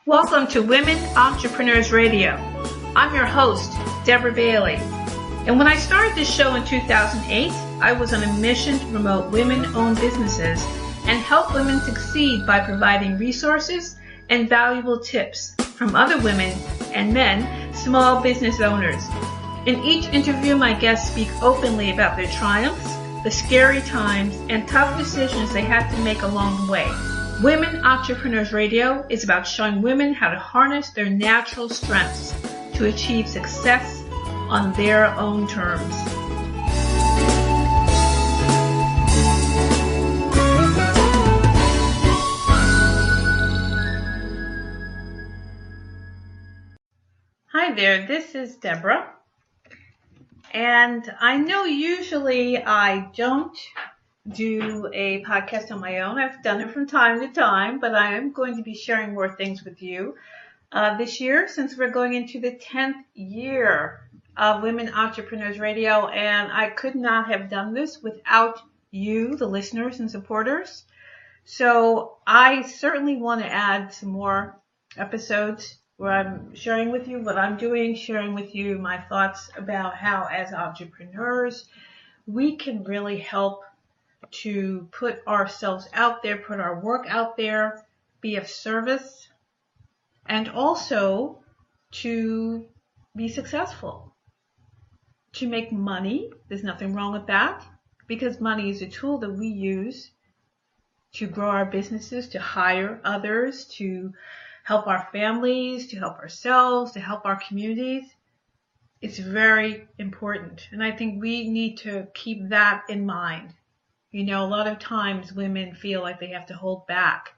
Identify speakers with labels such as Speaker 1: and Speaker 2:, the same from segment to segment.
Speaker 1: Welcome to Women Entrepreneurs Radio. I'm your host, Deborah Bailey. And when I started this show in 2008, I was on a mission to promote women-owned businesses and help women succeed by providing resources and valuable tips from other women and men, small business owners. In each interview, my guests speak openly about their triumphs, the scary times, and tough decisions they had to make along the way. Women Entrepreneurs Radio is about showing women how to harness their natural strengths to achieve success on their own terms. Hi there, this is Deborah. And I know usually I don't do a podcast on my own. I've done it from time to time, but I am going to be sharing more things with you this year since we're going into the 10th year of Women Entrepreneurs Radio, and I could not have done this without you, the listeners and supporters. So I certainly want to add some more episodes where I'm sharing with you what I'm doing, sharing with you my thoughts about how as entrepreneurs we can really help to put ourselves out there, put our work out there, be of service, and also to be successful, to make money. There's nothing wrong with that, because money is a tool that we use to grow our businesses, to hire others, to help our families, to help ourselves, to help our communities. It's very important, and I think we need to keep that in mind. You know, a lot of times women feel like they have to hold back,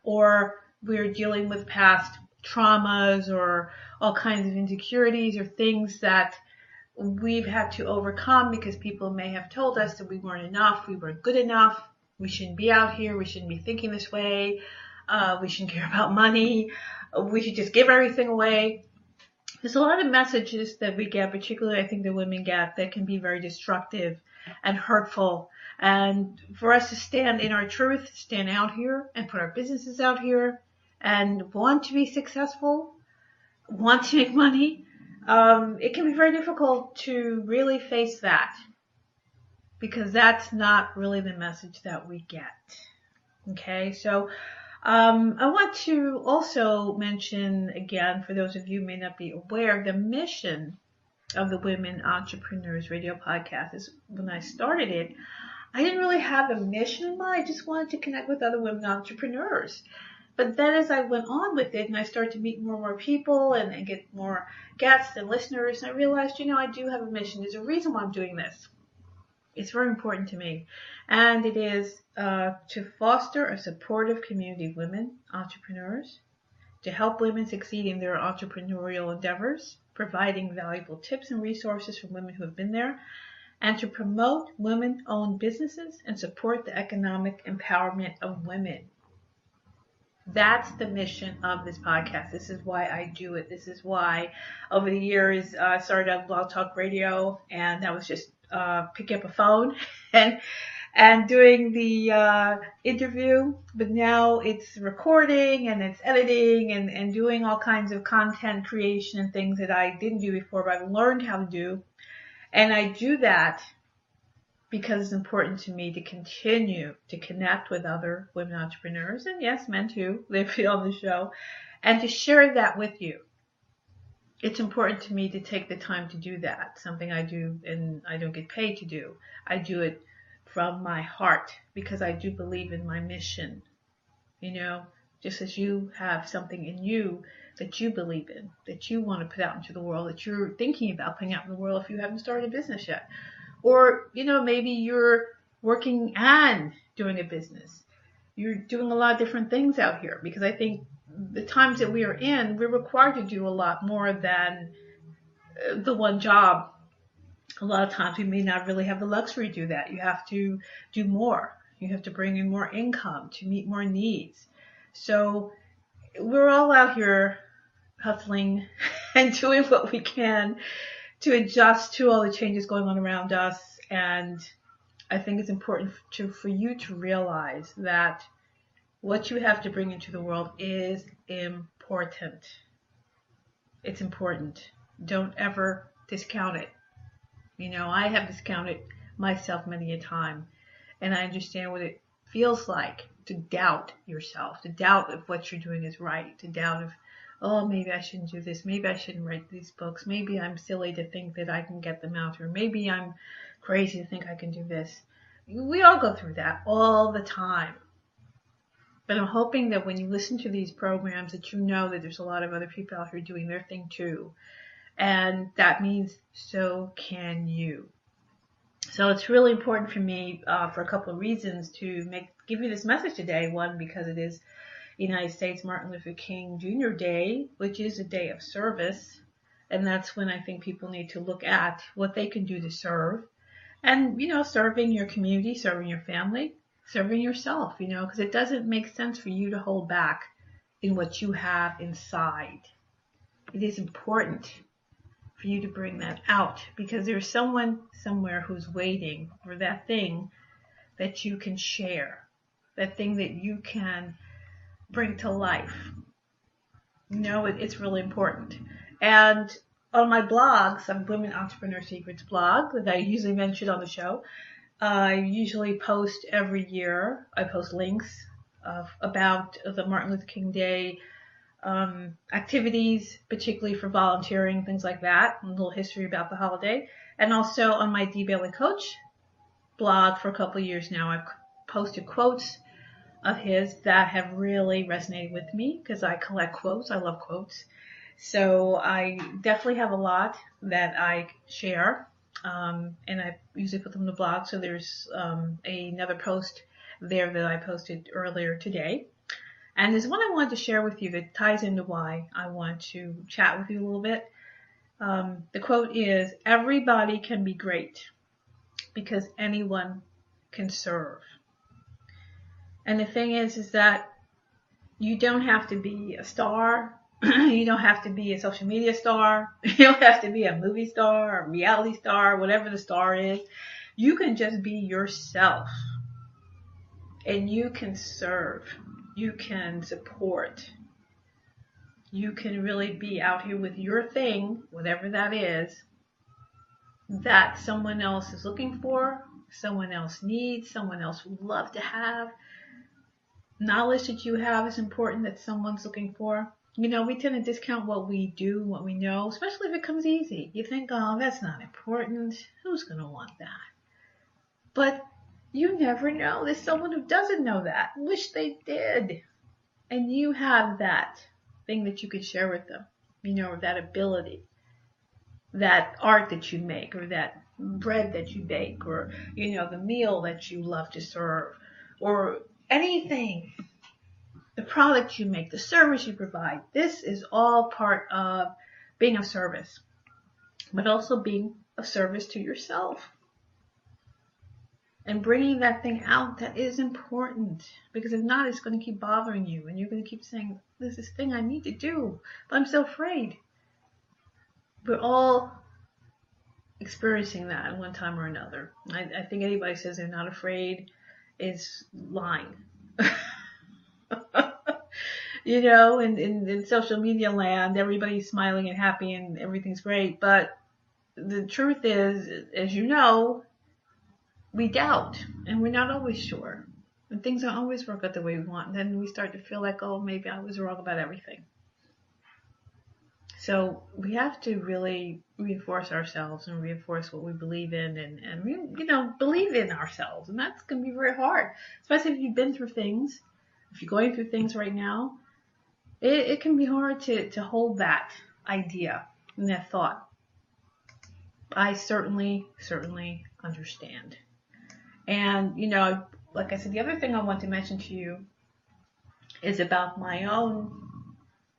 Speaker 1: or we're dealing with past traumas or all kinds of insecurities or things that we've had to overcome because people may have told us that we weren't enough, we weren't good enough, we shouldn't be out here, we shouldn't be thinking this way, we shouldn't care about money, we should just give everything away. There's a lot of messages that we get, particularly I think the women get, that can be very destructive and hurtful. And for us to stand in our truth, stand out here and put our businesses out here and want to be successful, want to make money, it can be very difficult to really face that, because that's not really the message that we get. Okay, so I want to also mention again, for those of you who may not be aware, the mission of the Women Entrepreneurs Radio Podcast is, when I started it, I didn't really have a mission in mind. I just wanted to connect with other women entrepreneurs. But then as I went on with it and I started to meet more and more people and get more guests and listeners, I realized, I do have a mission. There's a reason why I'm doing this. It's very important to me. And it is to foster a supportive community of women entrepreneurs, to help women succeed in their entrepreneurial endeavors, providing valuable tips and resources from women who have been there, and to promote women-owned businesses and support the economic empowerment of women. That's the mission of this podcast. This is why I do it. This is why over the years I started out Blog Talk Radio, and that was just picking up a phone and doing the interview. But now it's recording and it's editing and doing all kinds of content creation and things that I didn't do before, but I've learned how to do. And I do that because it's important to me to continue to connect with other women entrepreneurs, and yes, men too, they feel on the show, and to share that with you. It's important to me to take the time to do that, something I do and I don't get paid to do. I do it from my heart because I do believe in my mission. Just as you have something in you that you believe in, that you want to put out into the world, that you're thinking about putting out in the world if you haven't started a business yet. Or, maybe you're working and doing a business. You're doing a lot of different things out here, because I think the times that we are in, we're required to do a lot more than the one job. A lot of times we may not really have the luxury to do that. You have to do more. You have to bring in more income to meet more needs. So we're all out here hustling and doing what we can to adjust to all the changes going on around us. And I think it's important for you to realize that what you have to bring into the world is important. important. It's important. Don't ever discount it. I have discounted myself many a time, and I understand what it feels like to doubt yourself, to doubt if what you're doing is right, to doubt if, oh, maybe I shouldn't do this, maybe I shouldn't write these books, maybe I'm silly to think that I can get them out, or maybe I'm crazy to think I can do this. We all go through that all the time. But I'm hoping that when you listen to these programs that you know that there's a lot of other people out here doing their thing too. And that means so can you. So it's really important for me for a couple of reasons to give you this message today. One, because it is United States Martin Luther King Jr. Day, which is a day of service. And that's when I think people need to look at what they can do to serve. And, serving your community, serving your family, serving yourself, because it doesn't make sense for you to hold back in what you have inside. It is important for you to bring that out, because there's someone somewhere who's waiting for that thing that you can share, that thing that you can bring to life. It's really important. And on my blogs, I'm Women Entrepreneur Secrets blog that I usually mention on the show. I usually post every year. I post links about the Martin Luther King Day activities, particularly for volunteering, things like that, and a little history about the holiday. And also on my D. Bailey Coach blog for a couple of years now, I've posted quotes of his that have really resonated with me, because I collect quotes. I love quotes. So I definitely have a lot that I share, and I usually put them in the blog. So there's another post there that I posted earlier today. And there's one I wanted to share with you that ties into why I want to chat with you a little bit. The quote is, "Everybody can be great because anyone can serve." And the thing is that you don't have to be a star. You don't have to be a social media star. You don't have to be a movie star, a reality star, whatever the star is. You can just be yourself. And you can serve. You can support. You can really be out here with your thing, whatever that is, that someone else is looking for, someone else needs, someone else would love to have. Knowledge that you have is important that someone's looking for. We tend to discount what we do, what we know, especially if it comes easy. You think, oh, that's not important. Who's going to want that? But you never know. There's someone who doesn't know that. Wish they did. And you have that thing that you could share with them, or that ability, that art that you make, or that bread that you bake, or, the meal that you love to serve, or anything, the product you make, the service you provide. This is all part of being of service, but also being of service to yourself. And bringing that thing out that is important, because if not, it's going to keep bothering you, and you're going to keep saying, "There's this thing I need to do, but I'm so afraid." We're all experiencing that at one time or another. I think anybody says they're not afraid is lying. In social media land, everybody's smiling and happy and everything's great, but the truth is, as you know, we doubt, and we're not always sure. And things don't always work out the way we want. And then we start to feel like, oh, maybe I was wrong about everything. So we have to really reinforce ourselves and reinforce what we believe in, and believe in ourselves. And that's going to be very hard, especially if you've been through things. If you're going through things right now, it can be hard to hold that idea and that thought. I certainly understand. And, like I said, the other thing I want to mention to you is about my own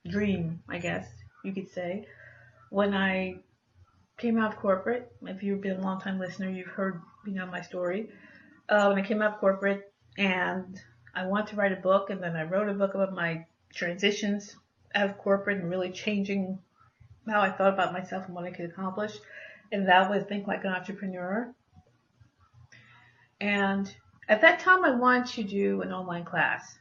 Speaker 1: dream, I guess you could say. When I came out of corporate, if you've been a long time listener, you've heard, my story. When I came out of corporate and I wanted to write a book, and then I wrote a book about my transitions out of corporate and really changing how I thought about myself and what I could accomplish. And that was Think Like an Entrepreneur. And at that time, I wanted to do an online class.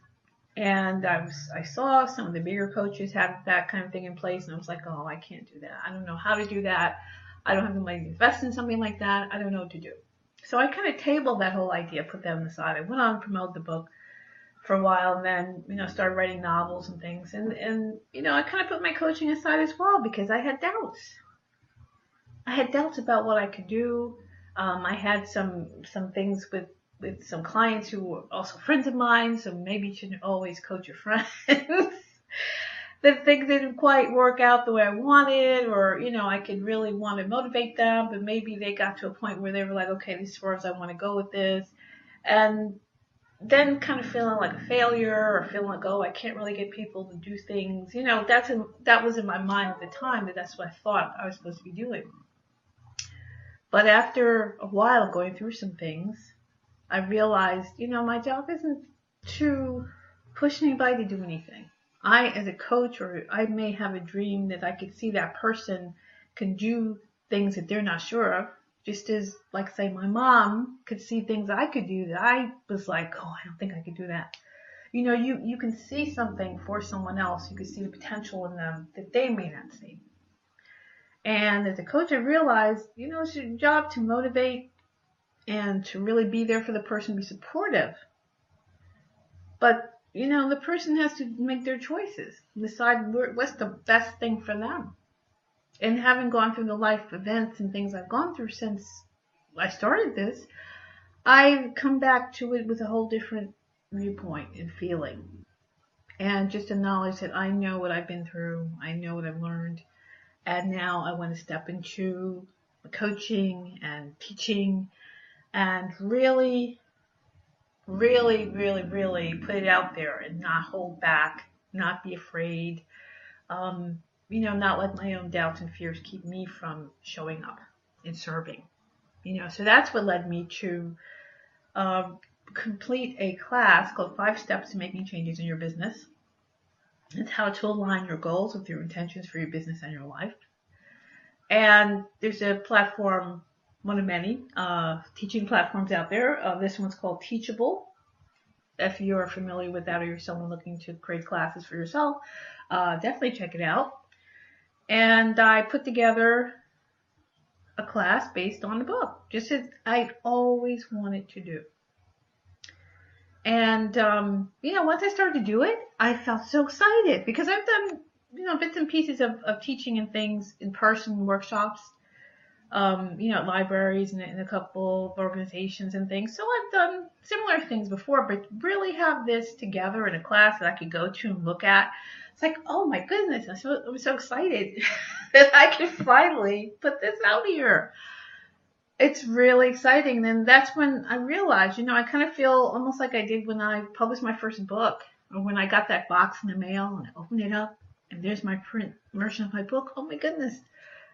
Speaker 1: And I saw some of the bigger coaches have that kind of thing in place, and I was like, oh, I can't do that. I don't know how to do that. I don't have the money to invest in something like that. I don't know what to do. So I kind of tabled that whole idea, put that on the side. I went on to promote the book for a while, and then, started writing novels and things. And I kind of put my coaching aside as well because I had doubts. I had doubts about what I could do. I had some things with some clients who were also friends of mine, so maybe you shouldn't always coach your friends. That things didn't quite work out the way I wanted, or, I could really want to motivate them, but maybe they got to a point where they were like, okay, this is where I want to go with this. And then kind of feeling like a failure, or feeling like, oh, I can't really get people to do things. That was in my mind at the time, that's what I thought I was supposed to be doing. But after a while going through some things, I realized, my job isn't to push anybody to do anything. I, as a coach, or I may have a dream that I could see that person can do things that they're not sure of, just as, like, say, my mom could see things I could do that I was like, oh, I don't think I could do that. You can see something for someone else. You can see the potential in them that they may not see. And as a coach, I realized, it's your job to motivate and to really be there for the person, be supportive. But, the person has to make their choices, decide what's the best thing for them. And having gone through the life events and things I've gone through since I started this, I've come back to it with a whole different viewpoint and feeling. And just a knowledge that I know what I've been through, I know what I've learned. And now I want to step into coaching and teaching and really, really, really, really put it out there and not hold back, not be afraid, not let my own doubts and fears keep me from showing up and serving. So that's what led me to complete a class called 5 Steps to Making Changes in Your Business. It's how to align your goals with your intentions for your business and your life. And there's a platform, one of many teaching platforms out there. This one's called Teachable. If you're familiar with that, or you're someone looking to create classes for yourself, definitely check it out. And I put together a class based on the book, just as I always wanted to do. And, once I started to do it, I felt so excited because I've done, bits and pieces of teaching and things in person workshops, at libraries and in a couple of organizations and things. So I've done similar things before, but really have this together in a class that I could go to and look at. It's like, oh my goodness, I'm so excited that I can finally put this out here. It's really exciting. And that's when I realized, I kind of feel almost like I did when I published my first book, or when I got that box in the mail and I opened it up and there's my print version of my book. Oh my goodness.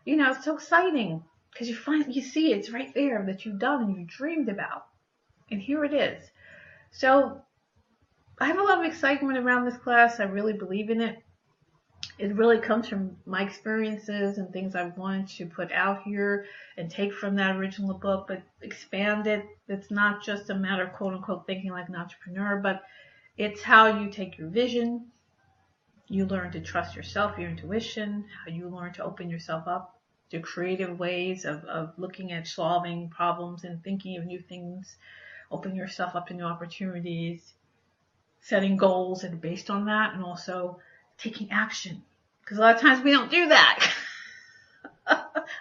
Speaker 1: It's so exciting because you see it's right there that you've done and you dreamed about. And here it is. So I have a lot of excitement around this class. I really believe in it. It really comes from my experiences and things I wanted to put out here and take from that original book, but expand it. It's not just a matter of quote unquote thinking like an entrepreneur, but it's how you take your vision. You learn to trust yourself, your intuition, how you learn to open yourself up to creative ways of looking at solving problems and thinking of new things, opening yourself up to new opportunities, setting goals that are based on that, and also taking action. Because a lot of times we don't do that.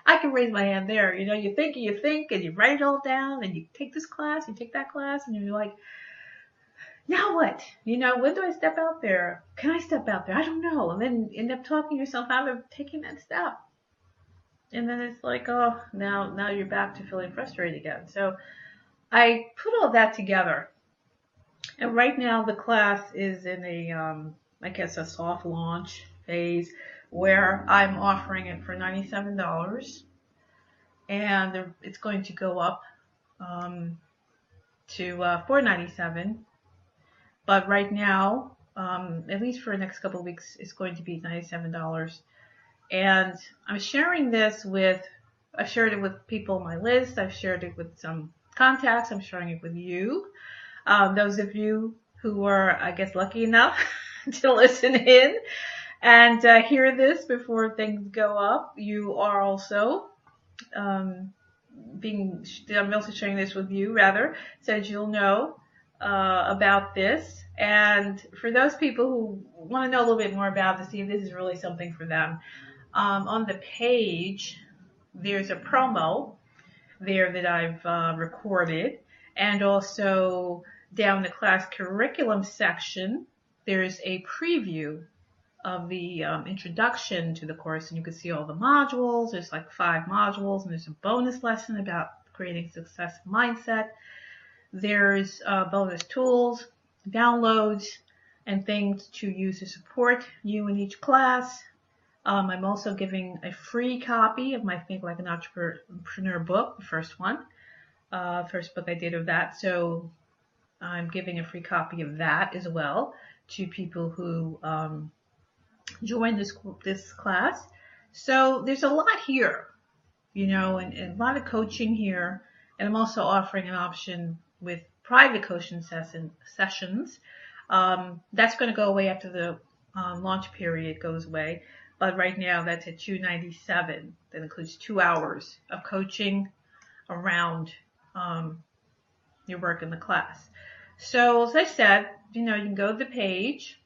Speaker 1: I can raise my hand there. You think and you write it all down and you take this class, you take that class, and you're like, now what? When do I step out there? Can I step out there? I don't know. And then end up talking yourself out of taking that step. And then it's like, oh, now you're back to feeling frustrated again. So I put all that together. And right now the class is in a soft launch phase where I'm offering it for $97. And it's going to go up to $497. But right now, at least for the next couple of weeks, it's going to be $97. And I'm sharing this I've shared it with people on my list. I've shared it with some contacts. I'm sharing it with you. Those of you who are, I guess, lucky enough to listen in and hear this before things go up. You are also um, I'm also sharing this with you, rather, so that you'll know about this. And for those people who want to know a little bit more about this, see if this is really something for them, on the page, there's a promo there that I've recorded, and also down the class curriculum section, there's a preview of the introduction to the course, and you can see all the modules. There's like 5 modules, and there's a bonus lesson about creating a successful mindset. There's bonus tools, downloads, and things to use to support you in each class. I'm also giving a free copy of my Think Like an Entrepreneur book, the first one, first book I did of that. So I'm giving a free copy of that as well to people who join this class. So there's a lot here, and a lot of coaching here. And I'm also offering an option with private coaching sessions. That's going to go away after the launch period goes away. But right now that's at $297. That includes 2 hours of coaching around your work in the class. So as I said, you can go to the page,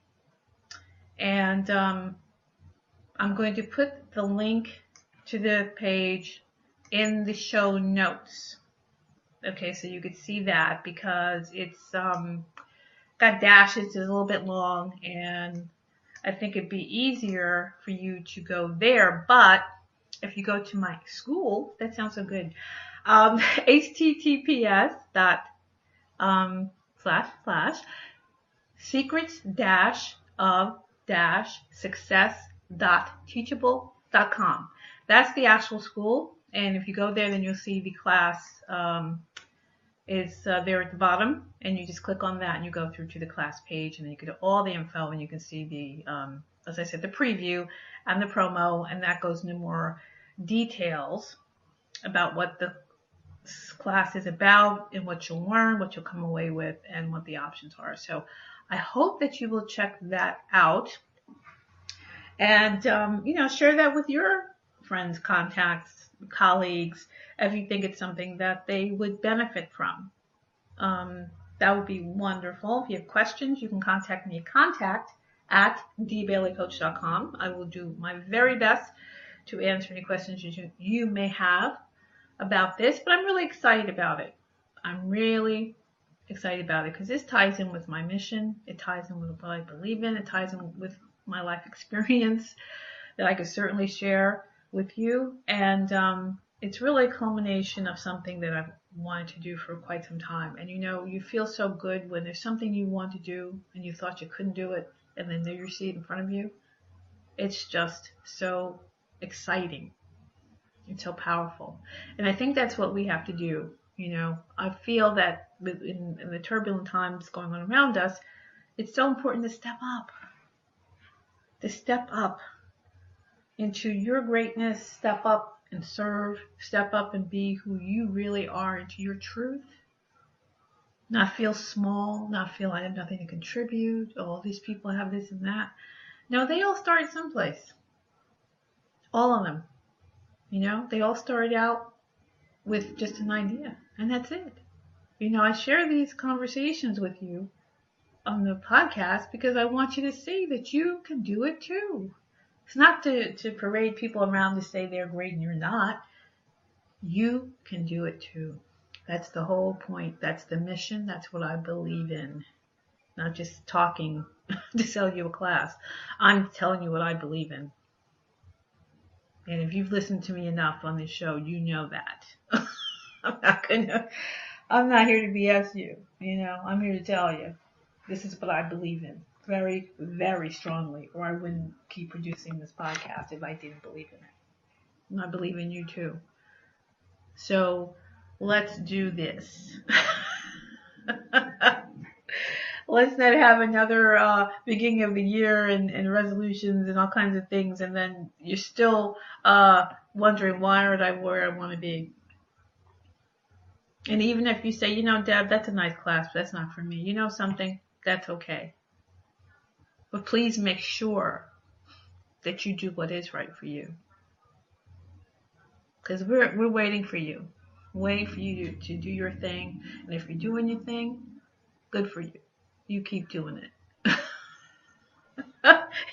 Speaker 1: and I'm going to put the link to the page in the show notes. Okay, so you can see that, because it's got dashes, it's a little bit long, and I think it'd be easier for you to go there. But if you go to my school, that sounds so good. https secrets-of-success.teachable.com. That's the actual school. And if you go there, then you'll see the class is there at the bottom, and you just click on that and you go through to the class page, and then you get all the info, and you can see the, as I said, the preview and the promo, and that goes into more details about what the class is about and what you'll learn, what you'll come away with, and what the options are. So I hope that you will check that out, and share that with your friends, contacts, colleagues, if you think it's something that they would benefit from. That would be wonderful. If you have questions, you can contact me at contact@dbaileycoach.com. I will do my very best to answer any questions you may have about this, but I'm really excited about it. I'm really excited about it because this ties in with my mission. It ties in with what I believe in. It ties in with my life experience that I could certainly share with you. And it's really a culmination of something that I've wanted to do for quite some time. And you feel so good when there's something you want to do and you thought you couldn't do it, and then there you see it in front of you. It's just so exciting. It's so powerful. And I think that's what we have to do. I feel that in the turbulent times going on around us, it's so important to step up. To step up into your greatness, step up and serve, step up and be who you really are, into your truth. Not feel small, not feel I have nothing to contribute. All these people have this and that. No, they all started someplace. All of them. They all started out with just an idea, and that's it. I share these conversations with you on the podcast because I want you to see that you can do it too. It's not to parade people around to say they're great and you're not. You can do it too. That's the whole point. That's the mission. That's what I believe in. Not just talking to sell you a class. I'm telling you what I believe in. And if you've listened to me enough on this show, you know that. I'm not here to BS you. I'm here to tell you this is what I believe in. Very, very strongly, or I wouldn't keep producing this podcast if I didn't believe in it. And I believe in you too. So let's do this. Let's not have another beginning of the year and resolutions and all kinds of things, and then you're still wondering why aren't I where I want to be. And even if you say, Deb, that's a nice class, but that's not for me. Something? that's okay. But please make sure that you do what is right for you. Because we're waiting for you. Waiting for you to do your thing. And if you're doing your thing, good for you. You keep doing it.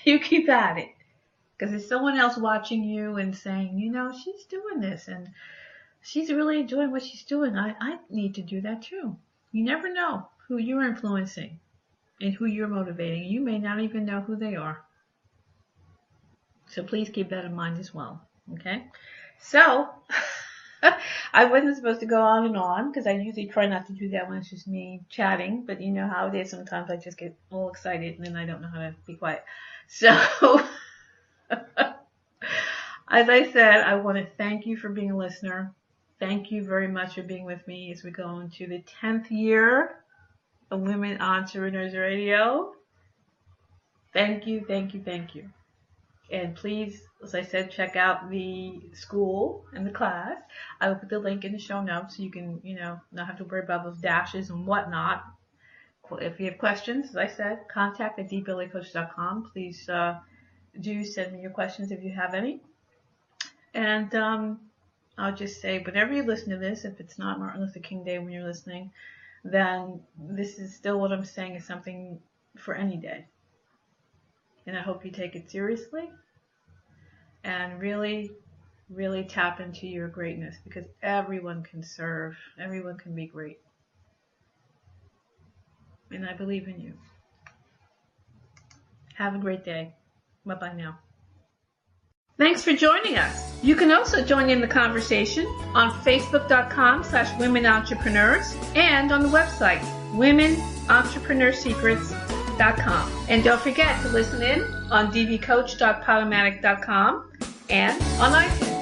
Speaker 1: You keep at it. Because there's someone else watching you and saying, you know, she's doing this and she's really enjoying what she's doing. I need to do that too. You never know who you're influencing and who you're motivating. You may not even know who they are. So please keep that in mind as well. Okay? So, I wasn't supposed to go on and on because I usually try not to do that when it's just me chatting. But you know how it is. Sometimes I just get all excited and then I don't know how to be quiet. So, as I said, I want to thank you for being a listener. Thank you very much for being with me as we go into the 10th year of Women Entrepreneurs Radio. Thank you, thank you, thank you. And please, as I said, check out the school and the class. I will put the link in the show notes so you can, you know, not have to worry about those dashes and whatnot. If you have questions, as I said, contact at dbillycoach.com. Please do send me your questions if you have any. And I'll just say, whenever you listen to this, if it's not Martin Luther King Day when you're listening, then this is still what I'm saying is something for any day. And I hope you take it seriously and really, really tap into your greatness because everyone can serve. Everyone can be great. And I believe in you. Have a great day. Bye-bye now. Thanks for joining us. You can also join in the conversation on Facebook.com/Women Entrepreneurs and on the website, WomenEntrepreneurSecrets.com. And don't forget to listen in on dvcoach.podomatic.com and on iTunes.